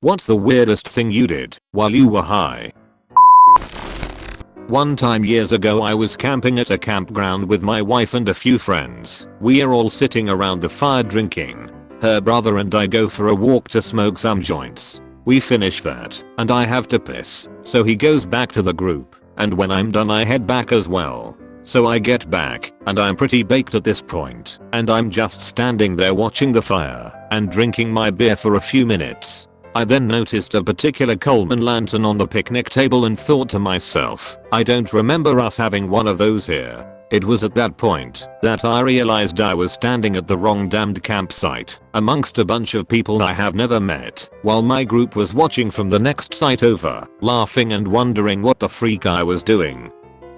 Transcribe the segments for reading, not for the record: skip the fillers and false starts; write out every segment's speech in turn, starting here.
What's the weirdest thing you did while you were high? One time years ago I was camping at a campground with my wife and a few friends. We are all sitting around the fire drinking. Her brother and I go for a walk to smoke some joints. We finish that and I have to piss, so he goes back to the group, and when I'm done I head back as well. So I get back and I'm pretty baked at this point, and I'm just standing there watching the fire and drinking my beer for a few minutes. I then noticed a particular Coleman lantern on the picnic table and thought to myself, I don't remember us having one of those here. It was at that point that I realized I was standing at the wrong damned campsite amongst a bunch of people I have never met, while my group was watching from the next site over, laughing and wondering what the freak I was doing.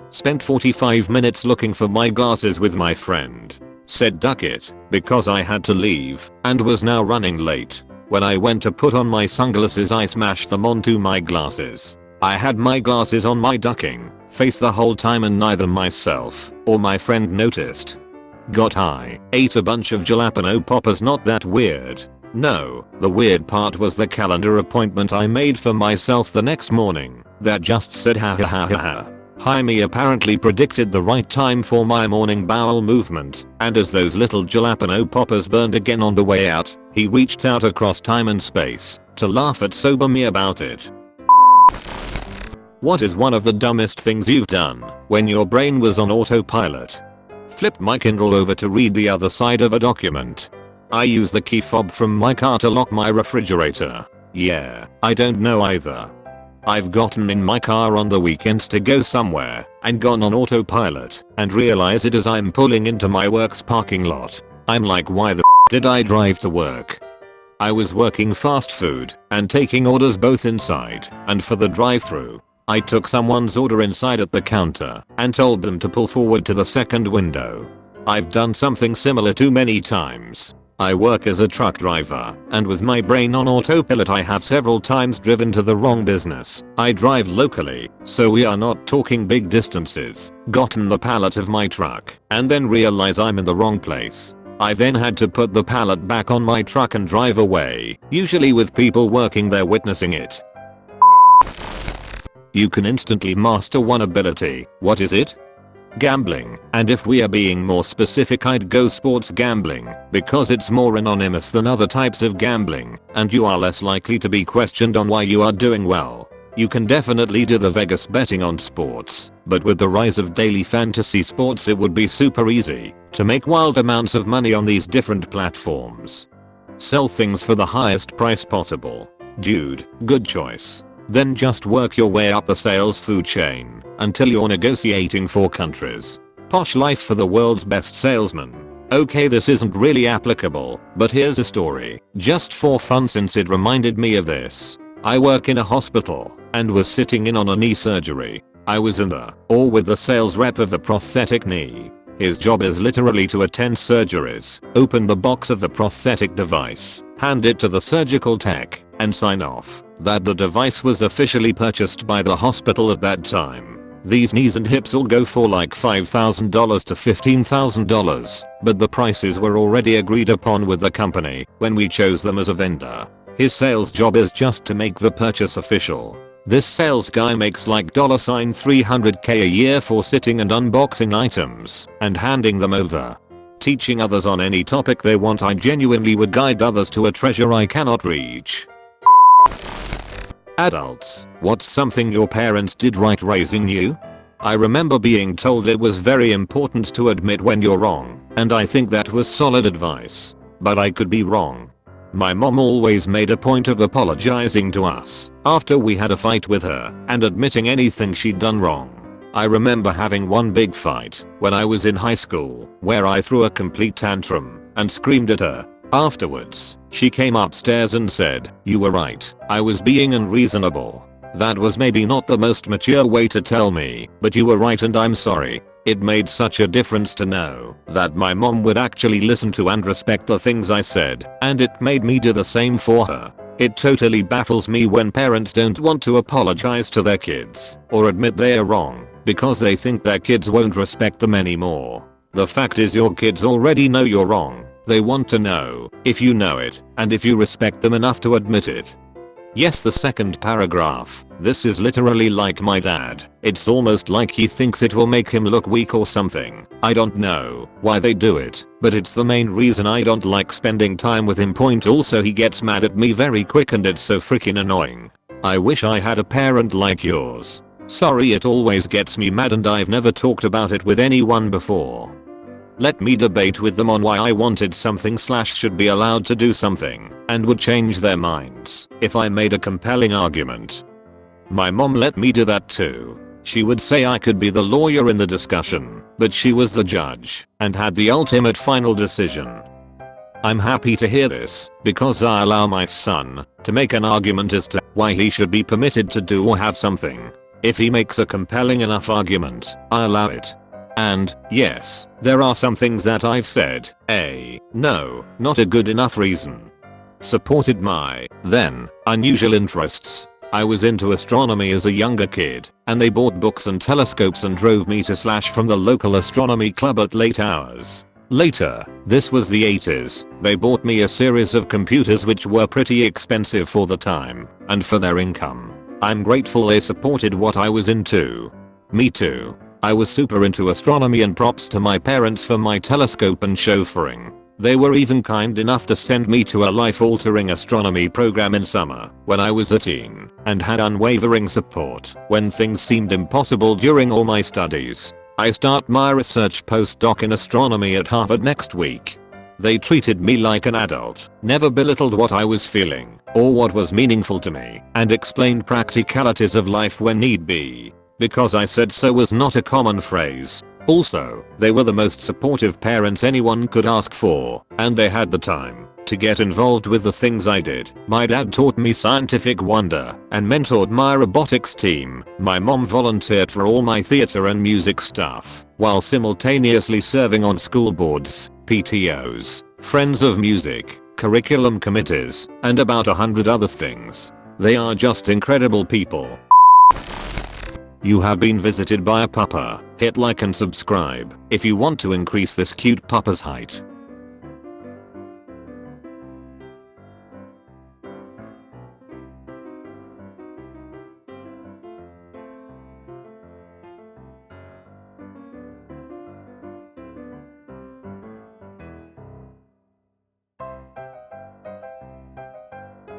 Spent 45 minutes looking for my glasses with my friend. Said duck it, because I had to leave and was now running late. When I went to put on my sunglasses I smashed them onto my glasses. I had my glasses on my ducking face the whole time and neither myself or my friend noticed. Got high, ate a bunch of jalapeno poppers. Not that weird. No, the weird part was the calendar appointment I made for myself the next morning that just said ha ha ha ha ha. Jaime apparently predicted the right time for my morning bowel movement, and as those little jalapeno poppers burned again on the way out, he reached out across time and space to laugh at sober me about it. What is one of the dumbest things you've done when your brain was on autopilot? Flipped my Kindle over to read the other side of a document. I use the key fob from my car to lock my refrigerator. Yeah, I don't know either. I've gotten in my car on the weekends to go somewhere and gone on autopilot and realize it as I'm pulling into my work's parking lot. I'm like, why the did I drive to work? I was working fast food and taking orders both inside and for the drive-thru. I took someone's order inside at the counter and told them to pull forward to the second window. I've done something similar too many times. I work as a truck driver, and with my brain on autopilot I have several times driven to the wrong business. I drive locally, so we are not talking big distances, gotten the pallet of my truck, and then realize I'm in the wrong place. I then had to put the pallet back on my truck and drive away, usually with people working there witnessing it. You can instantly master one ability. What is it? Gambling, and if we are being more specific I'd go sports gambling, because it's more anonymous than other types of gambling, and you are less likely to be questioned on why you are doing well. You can definitely do the Vegas betting on sports, but with the rise of daily fantasy sports it would be super easy to make wild amounts of money on these different platforms. Sell things for the highest price possible. Dude, good choice. Then just work your way up the sales food chain until you're negotiating for countries. Posh life for the world's best salesman. Okay, this isn't really applicable, but here's a story, just for fun since it reminded me of this. I work in a hospital and was sitting in on a knee surgery. I was in the or with the sales rep of the prosthetic knee. His job is literally to attend surgeries, open the box of the prosthetic device, hand it to the surgical tech, and sign off that the device was officially purchased by the hospital at that time. These knees and hips will go for like $5,000 to $15,000, but the prices were already agreed upon with the company when we chose them as a vendor. His sales job is just to make the purchase official. This sales guy makes like $300k a year for sitting and unboxing items and handing them over. Teaching others on any topic they want. I genuinely would guide others to a treasure I cannot reach. Adults, what's something your parents did right raising you? I remember being told it was very important to admit when you're wrong, and I think that was solid advice. But I could be wrong. My mom always made a point of apologizing to us after we had a fight with her and admitting anything she'd done wrong. I remember having one big fight when I was in high school where I threw a complete tantrum and screamed at her. Afterwards, she came upstairs and said, "You were right, I was being unreasonable. That was maybe not the most mature way to tell me, but you were right and I'm sorry." It made such a difference to know that my mom would actually listen to and respect the things I said, and it made me do the same for her. It totally baffles me when parents don't want to apologize to their kids or admit they are wrong because they think their kids won't respect them anymore. The fact is your kids already know you're wrong. They want to know if you know it and if you respect them enough to admit it. Yes, the second paragraph. This is literally like my dad. It's almost like he thinks it will make him look weak or something. I don't know why they do it, but it's the main reason I don't like spending time with him. Also, he gets mad at me very quick and it's so freaking annoying. I wish I had a parent like yours. Sorry, it always gets me mad and I've never talked about it with anyone before. Let me debate with them on why I wanted something / should be allowed to do something and would change their minds if I made a compelling argument. My mom let me do that too. She would say I could be the lawyer in the discussion, but she was the judge and had the ultimate final decision. I'm happy to hear this because I allow my son to make an argument as to why he should be permitted to do or have something. If he makes a compelling enough argument, I allow it. And, yes, there are some things that I've said, no, not a good enough reason. Supported my, then, unusual interests. I was into astronomy as a younger kid, and they bought books and telescopes and drove me to / from the local astronomy club at late hours. Later, this was the 80s, they bought me a series of computers which were pretty expensive for the time, and for their income. I'm grateful they supported what I was into. Me too. I was super into astronomy and props to my parents for my telescope and chauffeuring. They were even kind enough to send me to a life-altering astronomy program in summer when I was a teen and had unwavering support when things seemed impossible during all my studies. I start my research postdoc in astronomy at Harvard next week. They treated me like an adult, never belittled what I was feeling or what was meaningful to me, and explained practicalities of life when need be. Because I said so was not a common phrase. Also, they were the most supportive parents anyone could ask for, and they had the time to get involved with the things I did. My dad taught me scientific wonder and mentored my robotics team. My mom volunteered for all my theater and music stuff, while simultaneously serving on school boards, PTOs, Friends of Music, curriculum committees, and about 100 other things. They are just incredible people. You have been visited by a puppa. Hit like and subscribe if you want to increase this cute puppa's height.